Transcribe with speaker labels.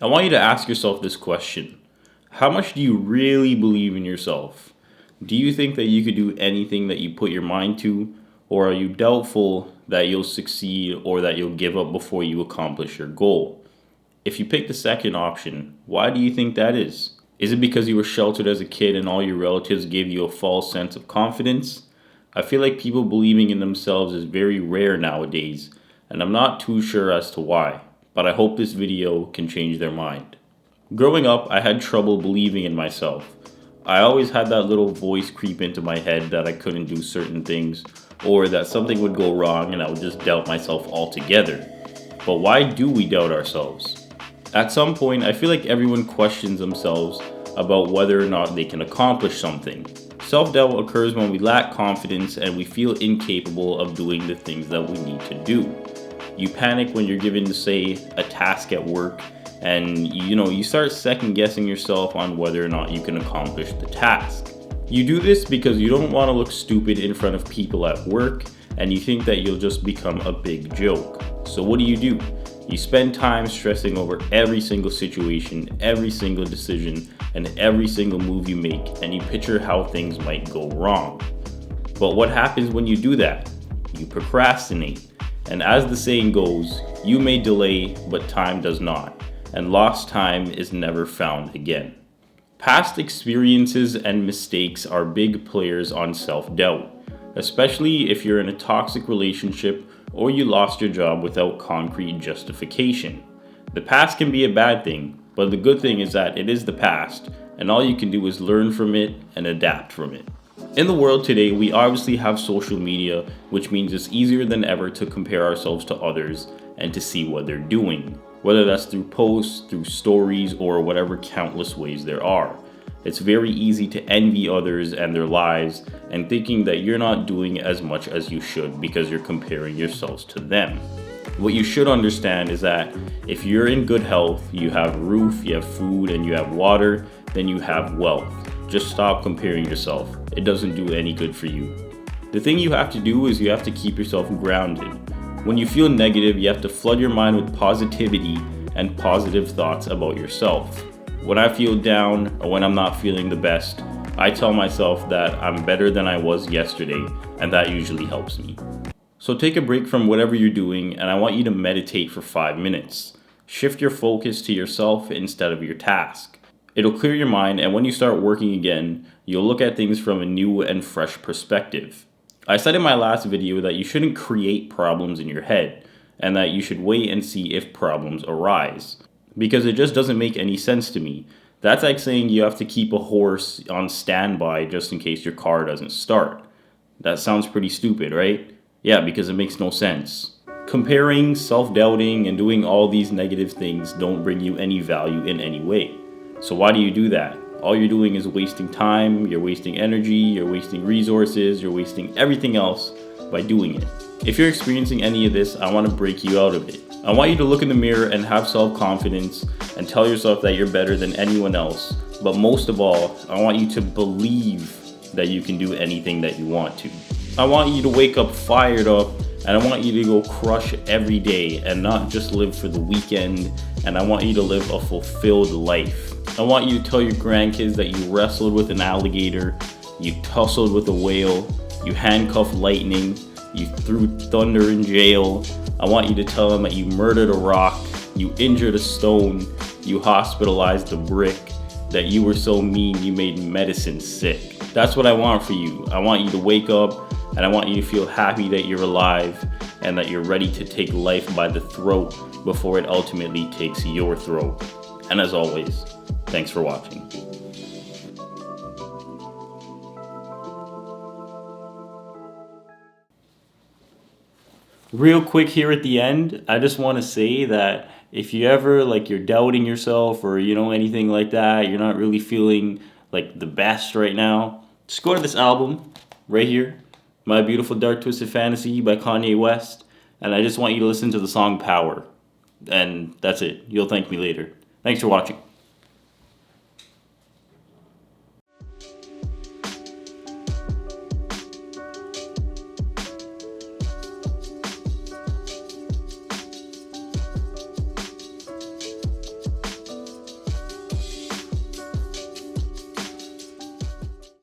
Speaker 1: I want you to ask yourself this question. How much do you really believe in yourself? Do you think that you could do anything that you put your mind to? Or are you doubtful that you'll succeed or that you'll give up before you accomplish your goal? If you pick the second option, why do you think that is? Is it because you were sheltered as a kid and all your relatives gave you a false sense of confidence? I feel like people believing in themselves is very rare nowadays, and I'm not too sure as to why, but I hope this video can change their mind. Growing up, I had trouble believing in myself. I always had that little voice creep into my head that I couldn't do certain things, or that something would go wrong and I would just doubt myself altogether. But why do we doubt ourselves? At some point, I feel like everyone questions themselves about whether or not they can accomplish something. Self-doubt occurs when we lack confidence and we feel incapable of doing the things that we need to do. You panic when you're given, say, a task at work, and you start second guessing yourself on whether or not you can accomplish the task. You do this because you don't want to look stupid in front of people at work, and you think that you'll just become a big joke. So what do? You spend time stressing over every single situation, every single decision, and every single move you make, and you picture how things might go wrong. But what happens when you do that? You procrastinate. And as the saying goes, you may delay, but time does not. And lost time is never found again. Past experiences and mistakes are big players on self-doubt, especially if you're in a toxic relationship or you lost your job without concrete justification. The past can be a bad thing, but the good thing is that it is the past, and all you can do is learn from it and adapt from it. In the world today, we obviously have social media, which means it's easier than ever to compare ourselves to others and to see what they're doing, whether that's through posts, through stories, or whatever countless ways there are. It's very easy to envy others and their lives and thinking that you're not doing as much as you should because you're comparing yourselves to them. What you should understand is that if you're in good health, you have a roof, you have food, and you have water, then you have wealth. Just stop comparing yourself. It doesn't do any good for you. The thing you have to do is you have to keep yourself grounded. When you feel negative, you have to flood your mind with positivity and positive thoughts about yourself. When I feel down or when I'm not feeling the best, I tell myself that I'm better than I was yesterday, and that usually helps me. So take a break from whatever you're doing, and I want you to meditate for 5 minutes. Shift your focus to yourself instead of your task. It'll clear your mind, and when you start working again, you'll look at things from a new and fresh perspective. I said in my last video that you shouldn't create problems in your head, and that you should wait and see if problems arise. Because it just doesn't make any sense to me. That's like saying you have to keep a horse on standby just in case your car doesn't start. That sounds pretty stupid, right? Yeah, because it makes no sense. Comparing, self-doubting, and doing all these negative things don't bring you any value in any way. So why do you do that? All you're doing is wasting time, you're wasting energy, you're wasting resources, you're wasting everything else by doing it. If you're experiencing any of this, I want to break you out of it. I want you to look in the mirror and have self-confidence and tell yourself that you're better than anyone else. But most of all, I want you to believe that you can do anything that you want to. I want you to wake up fired up, and I want you to go crush every day and not just live for the weekend. And I want you to live a fulfilled life. I want you to tell your grandkids that you wrestled with an alligator, you tussled with a whale, you handcuffed lightning, you threw thunder in jail. I want you to tell them that you murdered a rock, you injured a stone, you hospitalized a brick, that you were so mean you made medicine sick. That's what I want for you. I want you to wake up, and I want you to feel happy that you're alive and that you're ready to take life by the throat before it ultimately takes your throat. And as always, thanks for watching. Real quick here at the end, I just want to say that if you ever you're doubting yourself or anything like that, you're not really feeling like the best right now, just go to this album right here, My Beautiful Dark Twisted Fantasy by Kanye West, and I just want you to listen to the song Power. And that's it. You'll thank me later. Thanks for watching.